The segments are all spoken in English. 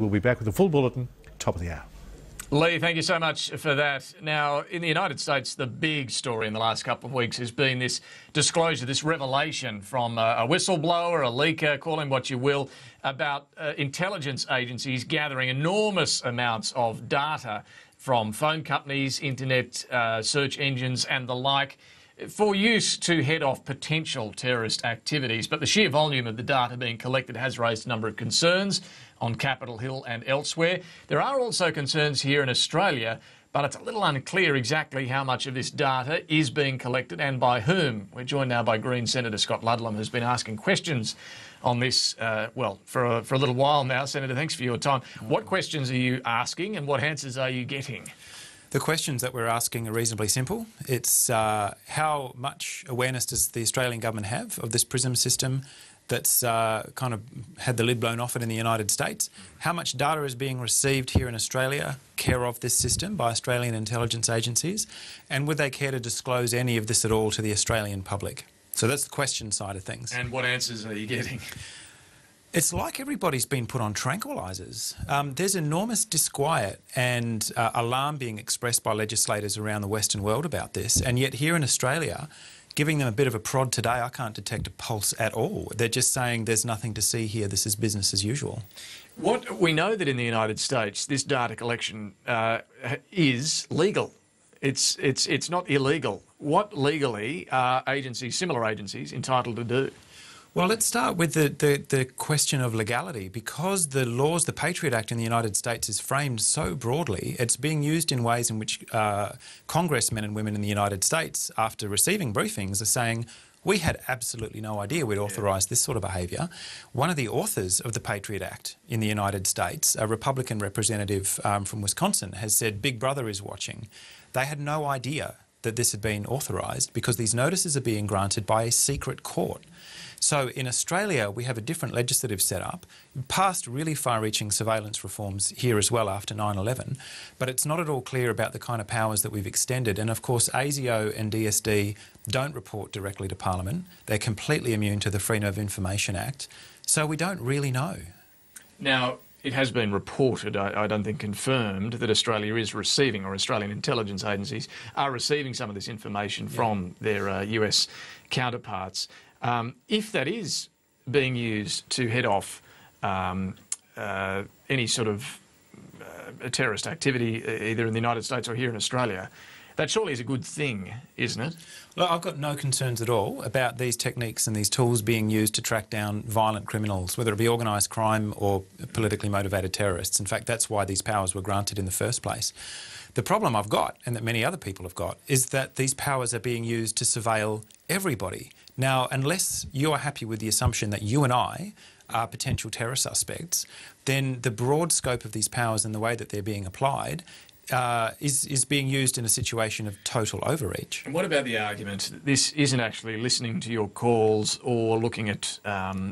We'll be back with a full bulletin, top of the hour. Lee, thank you so much for that. Now, in the United States, the big story in the last couple of weeks has been this disclosure, this revelation from a whistleblower, a leaker, call him what you will, about intelligence agencies gathering enormous amounts of data from phone companies, internet search engines and the like, for use to head off potential terrorist activities. But the sheer volume of the data being collected has raised a number of concerns on Capitol Hill and elsewhere. There are also concerns here in Australia, but it's a little unclear exactly how much of this data is being collected and by whom. We're joined now by Green Senator Scott Ludlam, who's been asking questions on this, well, for a little while now. Senator, thanks for your time. What questions are you asking and what answers are you getting? The questions that we're asking are reasonably simple. It's how much awareness does the Australian government have of this PRISM system that's kind of had the lid blown off it in the United States? How much data is being received here in Australia, care of this system by Australian intelligence agencies? And would they care to disclose any of this at all to the Australian public? So that's the question side of things. And what answers are you getting? It's like everybody's been put on tranquilisers. There's enormous disquiet and alarm being expressed by legislators around the Western world about this, and yet here in Australia, giving them a bit of a prod today, I can't detect a pulse at all. They're just saying there's nothing to see here, this is business as usual. What we know that in the United States, this data collection is legal. It's not illegal. What legally are agencies, similar agencies, entitled to do? Well, let's start with the question of legality. Because the laws, the Patriot Act in the United States is framed so broadly, it's being used in ways in which congressmen and women in the United States, after receiving briefings, are saying, we had absolutely no idea we'd authorise this sort of behaviour. One of the authors of the Patriot Act in the United States, a Republican representative from Wisconsin, has said Big Brother is watching. They had no idea that this had been authorised because these notices are being granted by a secret court. So in Australia, we have a different legislative setup, passed really far-reaching surveillance reforms here as well after 9/11, but it's not at all clear about the kind of powers that we've extended. And of course, ASIO and DSD don't report directly to Parliament. They're completely immune to the Freedom of Information Act. So we don't really know. Now, it has been reported, I don't think confirmed, that Australia is receiving, or Australian intelligence agencies are receiving some of this information from their US counterparts. If that is being used to head off any sort of terrorist activity, either in the United States or here in Australia, that surely is a good thing, isn't it? Well, I've got no concerns at all about these techniques and these tools being used to track down violent criminals, whether it be organised crime or politically motivated terrorists. In fact, that's why these powers were granted in the first place. The problem I've got, and that many other people have got, is that these powers are being used to surveil everybody. Now, unless you are happy with the assumption that you and I are potential terror suspects, then the broad scope of these powers and the way that they're being applied is being used in a situation of total overreach. And what about the argument that this isn't actually listening to your calls or looking at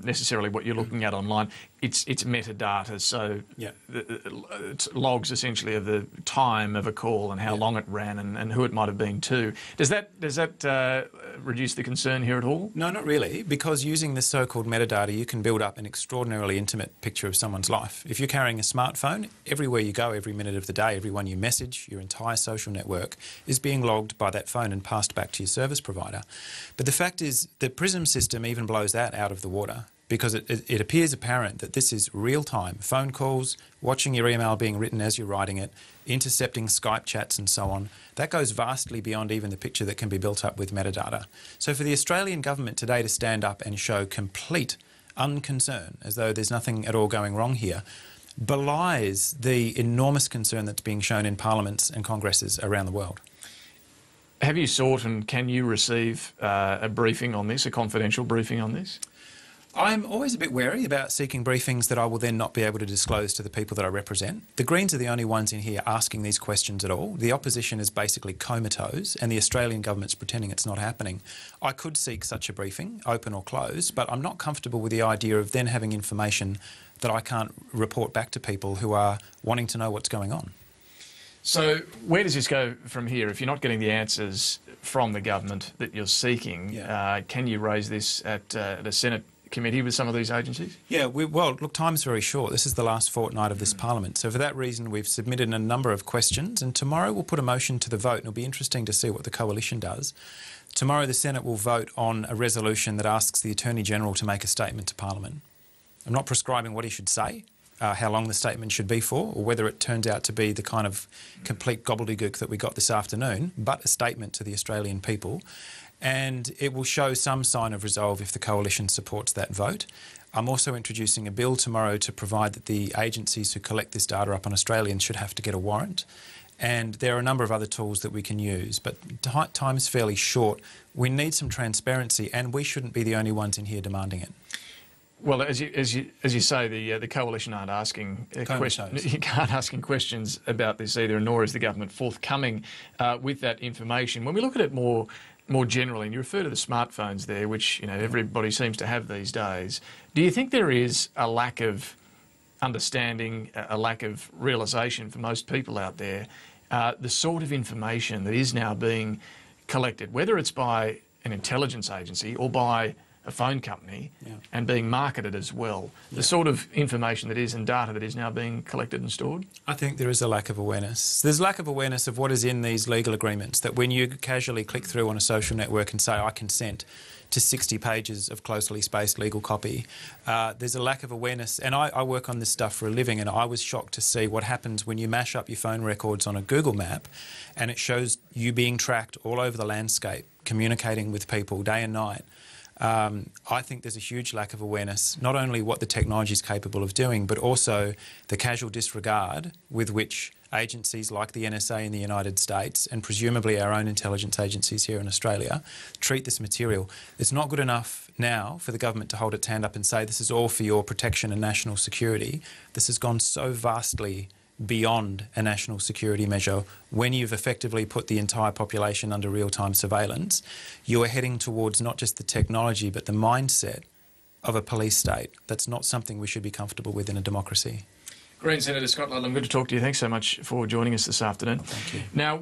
necessarily what you're looking at online? It's metadata, so it's logs essentially of the time of a call and how long it ran and who it might have been to. Does that reduce the concern here at all? No, not really, because using this so-called metadata, you can build up an extraordinarily intimate picture of someone's life. If you're carrying a smartphone, everywhere you go, every minute of the day, everyone you message, your entire social network is being logged by that phone and passed back to your service provider. But the fact is the PRISM system even blows that out of the water, because it appears apparent that this is real-time phone calls, watching your email being written as you're writing it, intercepting Skype chats and so on. That goes vastly beyond even the picture that can be built up with metadata. So for the Australian government today to stand up and show complete unconcern, as though there's nothing at all going wrong here, belies the enormous concern that's being shown in parliaments and congresses around the world. Have you sought and can you receive a briefing on this, a confidential briefing on this? I'm always a bit wary about seeking briefings that I will then not be able to disclose to the people that I represent. The Greens are the only ones in here asking these questions at all. The opposition is basically comatose and the Australian government's pretending it's not happening. I could seek such a briefing, open or closed, but I'm not comfortable with the idea of then having information that I can't report back to people who are wanting to know what's going on. So where does this go from here? If you're not getting the answers from the government that you're seeking, can you raise this at a Senate committee with some of these agencies? Yeah, well, look, time's very short. This is the last fortnight of this parliament. So for that reason, we've submitted a number of questions, and tomorrow we'll put a motion to the vote, and it'll be interesting to see what the coalition does. Tomorrow the Senate will vote on a resolution that asks the Attorney-General to make a statement to Parliament. I'm not prescribing what he should say, how long the statement should be for, or whether it turns out to be the kind of complete gobbledygook that we got this afternoon, but a statement to the Australian people. And it will show some sign of resolve if the coalition supports that vote. I'm also introducing a bill tomorrow to provide that the agencies who collect this data up on Australians should have to get a warrant. And there are a number of other tools that we can use, but time's fairly short. We need some transparency, and we shouldn't be the only ones in here demanding it. Well, as you say, the coalition aren't asking questions about this either, nor is the government forthcoming with that information. When we look at it more generally, and you refer to the smartphones there, which everybody seems to have these days, do you think there is a lack of understanding, a lack of realisation for most people out there, the sort of information that is now being collected, whether it's by an intelligence agency or by a phone company, and being marketed as well, the sort of information that is and data that is now being collected and stored? I think there is a lack of awareness. There's a lack of awareness of what is in these legal agreements, that when you casually click through on a social network and say, I consent to 60 pages of closely spaced legal copy, there's a lack of awareness. And I work on this stuff for a living, and I was shocked to see what happens when you mash up your phone records on a Google map and it shows you being tracked all over the landscape, communicating with people day and night. I think there's a huge lack of awareness, not only what the technology is capable of doing, but also the casual disregard with which agencies like the NSA in the United States, and presumably our own intelligence agencies here in Australia, treat this material. It's not good enough now for the government to hold its hand up and say this is all for your protection and national security. This has gone so vastly beyond a national security measure. When you've effectively put the entire population under real-time surveillance, you are heading towards not just the technology but the mindset of a police state. That's not something we should be comfortable with in a democracy. Green Senator Scott Ludlam, good to talk to you. Thanks so much for joining us this afternoon. Thank you. Now,